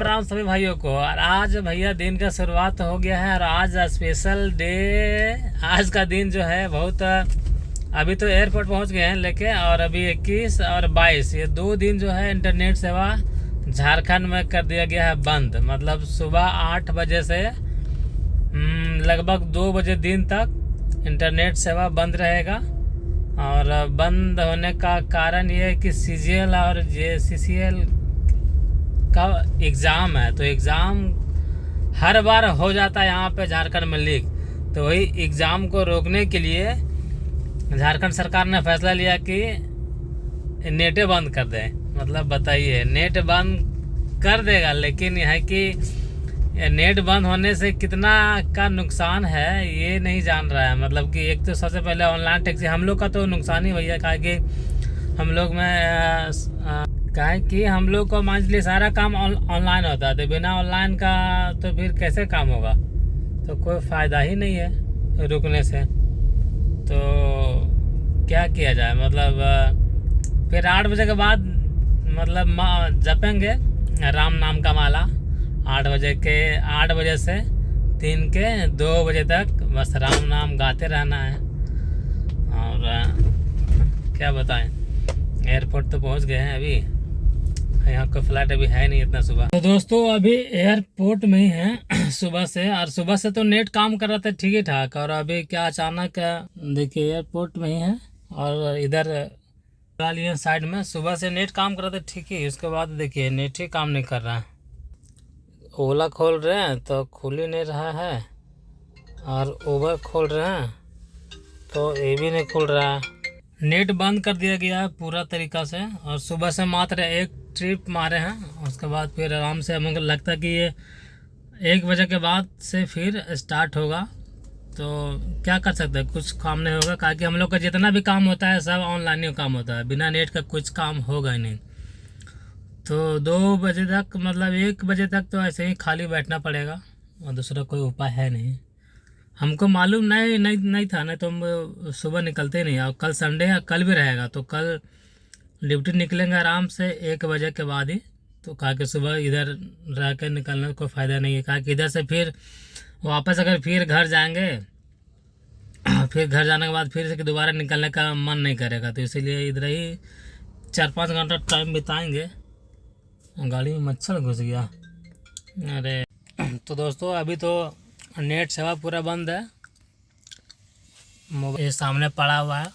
राम सभी भाइयों को। और आज भैया दिन का शुरुआत हो गया है और आज स्पेशल डे। आज का दिन जो है बहुत अभी तो एयरपोर्ट पहुंच गए हैं लेके, और अभी 21 और 22 ये 2 दिन जो है इंटरनेट सेवा झारखंड में कर दिया गया है बंद। मतलब सुबह 8 बजे से लगभग 2 बजे दिन तक इंटरनेट सेवा बंद रहेगा। और बंद होने का कारण ये है कि CGL और JCCL का एग्ज़ाम है, तो एग्ज़ाम हर बार हो जाता है यहाँ पे झारखंड में लीक। तो वही एग्ज़ाम को रोकने के लिए झारखंड सरकार ने फैसला लिया कि नेटें बंद कर दें। मतलब बताइए, नेट बंद कर देगा, लेकिन यह है कि नेट बंद होने से कितना का नुकसान है ये नहीं जान रहा है। मतलब कि एक तो सबसे पहले ऑनलाइन टैक्सी हम लोग का तो नुकसान ही भैया, कहा कि हम लोग में कहा कि हम लोग को मान लीजिए सारा काम ऑनलाइन होता है, तो बिना ऑनलाइन का तो फिर कैसे काम होगा, तो कोई फ़ायदा ही नहीं है रुकने से। तो क्या किया जाए, मतलब फिर 8 बजे के बाद मतलब जपेंगे राम नाम का माला 8 बजे से दिन के 2 बजे तक बस राम नाम गाते रहना है। और क्या बताएं, एयरपोर्ट तो पहुंच गए हैं, अभी यहाँ कोई फ्लाइट अभी है नहीं इतना सुबह। तो दोस्तों अभी एयरपोर्ट में ही हैं सुबह से, और सुबह से तो नेट काम कर रहा था ठीक ही ठाक, और अभी क्या अचानक देखिए एयरपोर्ट में ही है और इधर साइड में सुबह से नेट काम कर रहा था ठीक ही, उसके बाद देखिए नेट ही काम नहीं कर रहा है। ओला खोल रहे हैं तो खुल ही नहीं रहा है, और उबर खोल रहे हैं तो ये भी नहीं खुल रहा है। नेट बंद कर दिया गया है पूरा तरीक़ा से, और सुबह से मात्र एक ट्रिप मारे हैं, उसके बाद फिर आराम से हमें लगता है कि ये 1 बजे के बाद से फिर स्टार्ट होगा। तो क्या कर सकते हैं, कुछ काम नहीं होगा, क्योंकि हम लोग का जितना भी काम होता है सब ऑनलाइन ही काम होता है, बिना नेट का कुछ काम होगा ही नहीं। तो 2 बजे तक मतलब 1 बजे तक तो ऐसे ही खाली बैठना पड़ेगा, और दूसरा कोई उपाय है नहीं। हमको मालूम नहीं था, नहीं तो हम सुबह निकलते नहीं। और कल संडे है, कल भी रहेगा, तो कल ड्यूटी निकलेंगे आराम से 1 बजे के बाद ही। तो कहा कि सुबह इधर रह कर निकलने का कोई फ़ायदा नहीं है, कहा कि इधर से फिर वापस अगर फिर घर जाएंगे फिर घर जाने के बाद फिर से दोबारा निकलने का मन नहीं करेगा, तो इसीलिए इधर ही 4-5 घंटा टाइम बिताएंगे। गाड़ी में मच्छर घुस गया। अरे तो दोस्तों अभी तो नेट सेवा पूरा बंद है। मोबाइल सामने पड़ा हुआ है,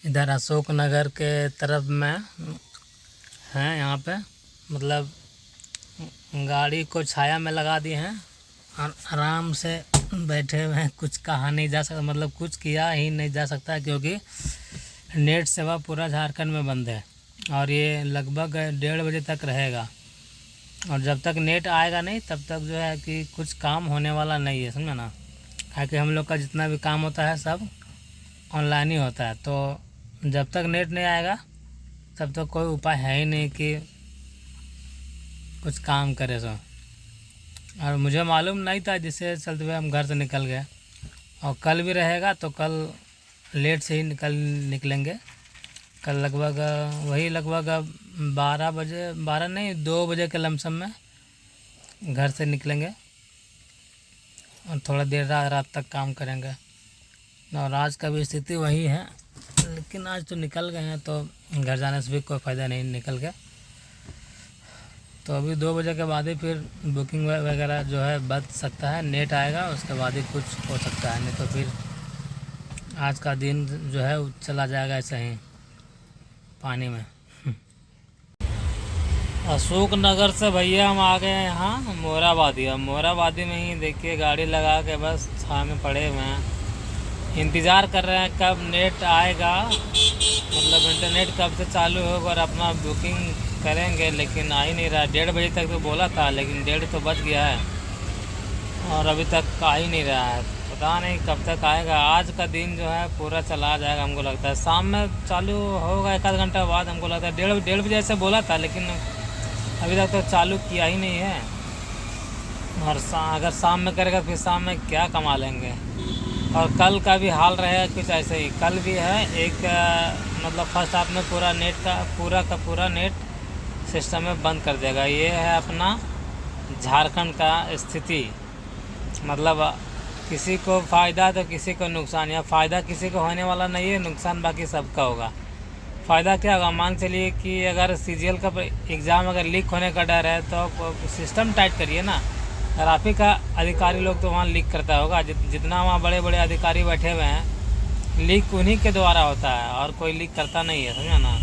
इधर अशोक नगर के तरफ में है। यहाँ पे मतलब गाड़ी को छाया में लगा दिए हैं और आराम से बैठे हुए हैं। कुछ कहा नहीं जा सकता, मतलब कुछ किया ही नहीं जा सकता, क्योंकि नेट सेवा पूरा झारखंड में बंद है, और ये लगभग 1:30 बजे तक रहेगा। और जब तक नेट आएगा नहीं तब तक जो है कि कुछ काम होने वाला नहीं है, समझे ना। क्योंकि हम लोग का जितना भी काम होता है सब ऑनलाइन ही होता है, तो जब तक नेट नहीं आएगा तब तक कोई उपाय है ही नहीं कि कुछ काम करे सो। और मुझे मालूम नहीं था, जिससे चलते हुए हम घर से निकल गए। और कल भी रहेगा, तो कल लेट से ही निकलेंगे। कल लगभग 12 नहीं 2 बजे के लमसम में घर से निकलेंगे, और थोड़ा देर रात तक काम करेंगे। और आज का भी स्थिति वही है, लेकिन आज तो निकल गए हैं, तो घर जाने से भी कोई फ़ायदा नहीं निकल गया। तो अभी 2 बजे के बाद ही फिर बुकिंग वगैरह जो है बच सकता है, नेट आएगा उसके बाद ही कुछ हो सकता है, नहीं तो फिर आज का दिन जो है चला जाएगा ऐसे ही पानी में। अशोक नगर से भैया हम आ गए हैं यहाँ मोराबादी। अब मोराबादी में ही देखिए गाड़ी लगा के बस छाँव में पड़े हुए हैं, इंतज़ार कर रहे हैं कब नेट आएगा, मतलब इंटरनेट कब से चालू होगा और अपना बुकिंग करेंगे। लेकिन आ ही नहीं रहा। 1:30 बजे तक तो बोला था, लेकिन 1:30 तो बज गया है और अभी तक आ ही नहीं रहा है। पता नहीं कब तक आएगा। आज का दिन जो है पूरा चला जाएगा, हमको लगता है शाम में चालू होगा, 1 आध घंटा बाद हमको लगता है। 1:30 बजे ऐसे बोला था, लेकिन अभी तक तो चालू किया ही नहीं है। और अगर शाम में करेगा फिर शाम में क्या कमा लेंगे। और कल का भी हाल रहेगा कुछ ऐसे ही। कल भी है एक मतलब फर्स्ट हाफ में पूरा नेट का पूरा नेट सिस्टम में बंद कर देगा। ये है अपना झारखंड का स्थिति। मतलब किसी को फ़ायदा तो किसी को नुकसान, या फ़ायदा किसी को होने वाला नहीं है, नुकसान बाकी सबका होगा। फ़ायदा क्या होगा, मान चलिए कि अगर CGL का एग्ज़ाम अगर लीक होने का डर है तो सिस्टम टाइट करिए ना। और आप ही का अधिकारी लोग तो वहाँ लीक करता होगा, जितना वहाँ बड़े बड़े अधिकारी बैठे हुए हैं, लीक उन्हीं के द्वारा होता है और कोई लीक करता नहीं है, समझा ना।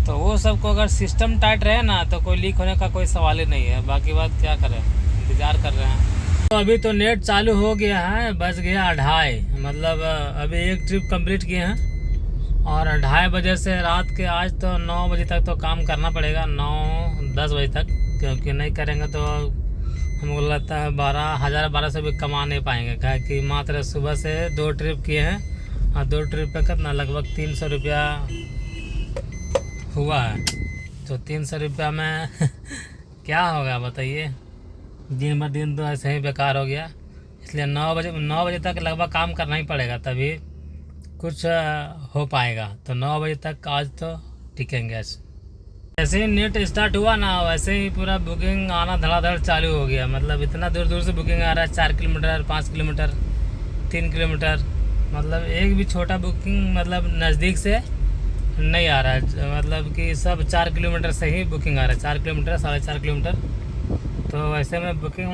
तो वो सबको अगर सिस्टम टाइट रहे ना तो कोई लीक होने का कोई सवाल ही नहीं है। बाकी बात क्या करें, इंतज़ार कर रहे हैं। तो अभी तो नेट चालू हो गया है, बज गया 2:30, मतलब अभी एक ट्रिप कंप्लीट किए हैं और 2:30 बजे से रात के आज तो 9 बजे तक तो काम करना पड़ेगा, 9-10 बजे तक, क्योंकि नहीं करेंगे तो हमको लगता है 12,000-1200 भी कमा नहीं पाएंगे। क्या कि मात्र सुबह से 2 ट्रिप किए हैं और 2 ट्रिप पे कितना लगभग 300 रुपया हुआ है। तो 300 रुपया में क्या होगा बताइए। दिन ब दिन तो ऐसे ही बेकार हो गया। इसलिए 9 बजे तक लगभग काम करना ही पड़ेगा, तभी कुछ हो पाएगा। तो 9 बजे तक आज तो टिकेंगे। जैसे ही नेट स्टार्ट हुआ ना वैसे ही पूरा बुकिंग आना धड़ाधड़ चालू हो गया। मतलब इतना दूर दूर से बुकिंग आ रहा है, 4 किलोमीटर, 5 किलोमीटर, 3 किलोमीटर, मतलब एक भी छोटा बुकिंग मतलब नज़दीक से नहीं आ रहा है। मतलब कि सब 4 किलोमीटर से ही बुकिंग आ रहा है, 4 किलोमीटर, 4.5 किलोमीटर। तो वैसे में बुकिंग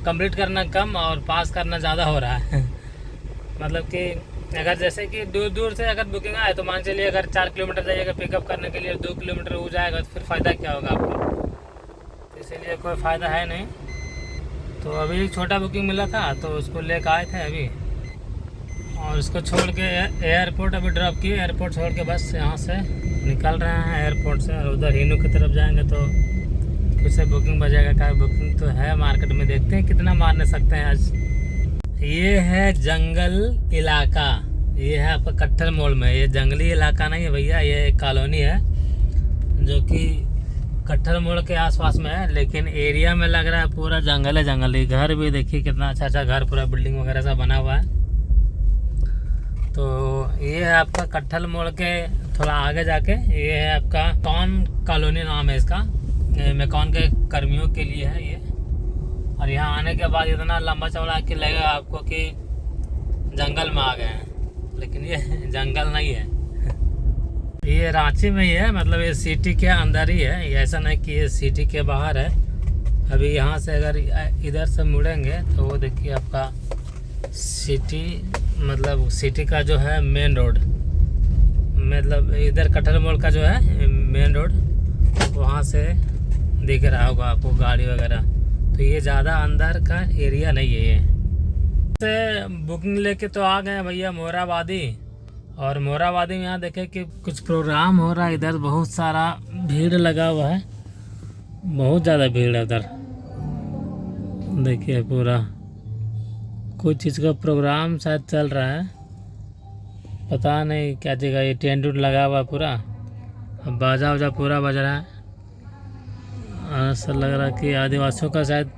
कंप्लीट करना कम और पास करना ज़्यादा हो रहा है। मतलब कि अगर जैसे कि दूर दूर से अगर बुकिंग आए तो मान चलिए अगर 4 किलोमीटर जाइएगा पिकअप करने के लिए, 2 किलोमीटर हो जाएगा, तो फिर फ़ायदा क्या होगा आपको। तो इसीलिए कोई फ़ायदा है नहीं। तो अभी एक छोटा बुकिंग मिला था तो उसको लेकर आए थे अभी, और उसको छोड़ के एयरपोर्ट अभी ड्रॉप किए। एयरपोर्ट छोड़ के बस यहाँ से निकल रहे हैं एयरपोर्ट से, और उधर हिनू की तरफ जाएंगे तो फिर से बुकिंग बजेगा। क्या बुकिंग तो है मार्केट में, देखते हैं कितना मारने सकते हैं आज। ये है जंगल इलाका, ये है आपका कट्ठल मोड़ में। ये जंगली इलाका नहीं है भैया, ये एक कॉलोनी है जो कि कट्ठल मोड़ के आसपास में है, लेकिन एरिया में लग रहा है पूरा जंगल है। जंगल ही घर भी देखिए कितना अच्छा अच्छा घर, पूरा बिल्डिंग वगैरह सब बना हुआ है। तो ये है आपका कट्ठल मोड़ के थोड़ा आगे जाके, ये है आपका कौन कॉलोनी नाम है इसका। मेकॉन के कर्मियों के लिए है ये। और यहाँ आने के बाद इतना लंबा चौड़ा कि लगेगा आपको कि जंगल में आ गए हैं, लेकिन ये जंगल नहीं है। ये रांची में ही है, मतलब ये सिटी के अंदर ही है, ये ऐसा नहीं कि ये सिटी के बाहर है। अभी यहाँ से अगर इधर से मुड़ेंगे तो वो देखिए आपका सिटी, मतलब सिटी का जो है मेन रोड, मतलब इधर कट्ठल मोड़ का जो है मेन रोड, वहाँ से दिख रहा होगा आपको गाड़ी वगैरह। तो ये ज़्यादा अंदर का एरिया नहीं है। ये से बुकिंग लेके तो आ गए भैया मोराबादी। और मोराबादी में यहाँ देखे कि कुछ प्रोग्राम हो रहा है, इधर बहुत सारा भीड़ लगा हुआ है, बहुत ज़्यादा भीड़ है उधर। देखिए पूरा कुछ चीज़ का प्रोग्राम शायद चल रहा है, पता नहीं क्या जगह। ये टेंट उट लगा हुआ पूरा, अब बाजा वजा पूरा बज रहा है। ऐसा लग रहा है कि आदिवासियों का शायद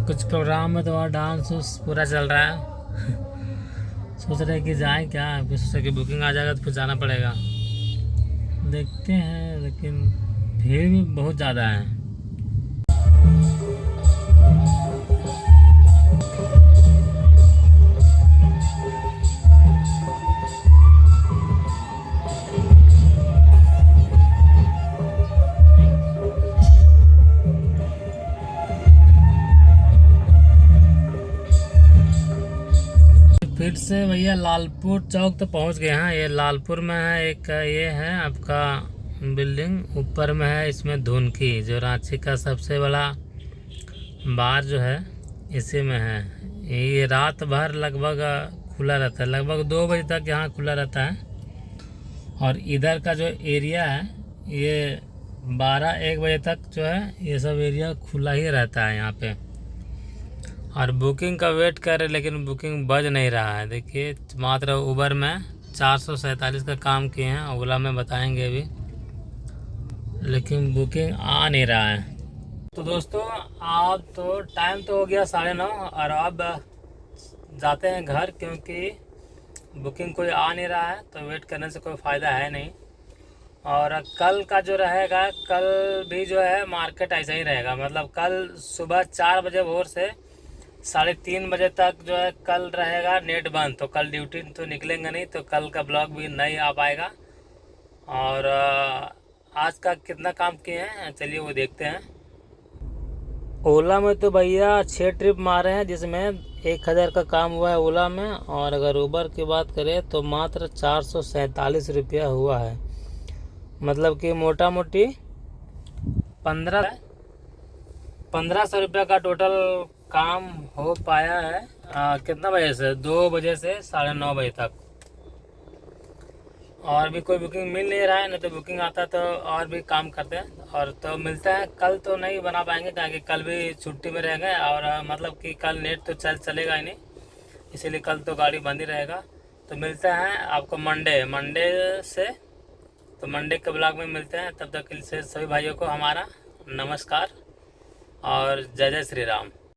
कुछ प्रोग्राम है, तो वहाँ डांस पूरा चल रहा है। सोच रहे कि जाएं क्या, फिर सोचे कि बुकिंग आ जाएगा तो फिर जाना पड़ेगा, देखते हैं। लेकिन भीड़ भी बहुत ज़्यादा है। फिर से भैया लालपुर चौक तो पहुंच गए हैं। ये लालपुर में है एक, ये है आपका बिल्डिंग ऊपर में है, इसमें धुनकी जो रांची का सबसे बड़ा बार जो है इसी में है। ये रात भर लगभग खुला रहता है, लगभग 2 बजे तक यहाँ खुला रहता है। और इधर का जो एरिया है ये 12-1 बजे तक जो है ये सब एरिया खुला ही रहता है यहाँ पे। और बुकिंग का वेट कर रहे, लेकिन बुकिंग बज नहीं रहा है। देखिए मात्र उबर में 447 का काम किए हैं, ओला में बताएंगे अभी, लेकिन बुकिंग आ नहीं रहा है। तो दोस्तों अब तो टाइम तो हो गया 9:30 और अब जाते हैं घर, क्योंकि बुकिंग कोई आ नहीं रहा है तो वेट करने से कोई फ़ायदा है नहीं। और कल का जो रहेगा, कल भी जो है मार्केट ऐसा ही रहेगा। मतलब कल सुबह 4 बजे भोर से 3:30 बजे तक जो है कल रहेगा नेट बंद। तो कल ड्यूटी तो निकलेंगे नहीं, तो कल का ब्लॉग भी नहीं आ पाएगा। और आज का कितना काम किए हैं चलिए वो देखते हैं। ओला में तो भैया 6 ट्रिप मारे हैं, जिसमें 1000 का काम हुआ है ओला में। और अगर उबर की बात करें तो मात्र 447 रुपया हुआ है। मतलब कि मोटा मोटी 1500 रुपया का टोटल काम हो पाया है। कितना बजे से? 2 बजे से 9:30 बजे तक। और भी कोई बुकिंग मिल नहीं रहा है, नहीं तो बुकिंग आता तो और भी काम करते हैं। और तो मिलते हैं कल। तो नहीं बना पाएंगे क्योंकि कल भी छुट्टी में रहेंगे। और मतलब कि कल नेट तो चलेगा ही नहीं, इसीलिए कल तो गाड़ी बंद ही रहेगा। तो मिलते हैं आपको मंडे से। तो मंडे के ब्लॉग में मिलते हैं। तब तक के लिए सभी भाइयों को हमारा नमस्कार और जय जय श्री राम।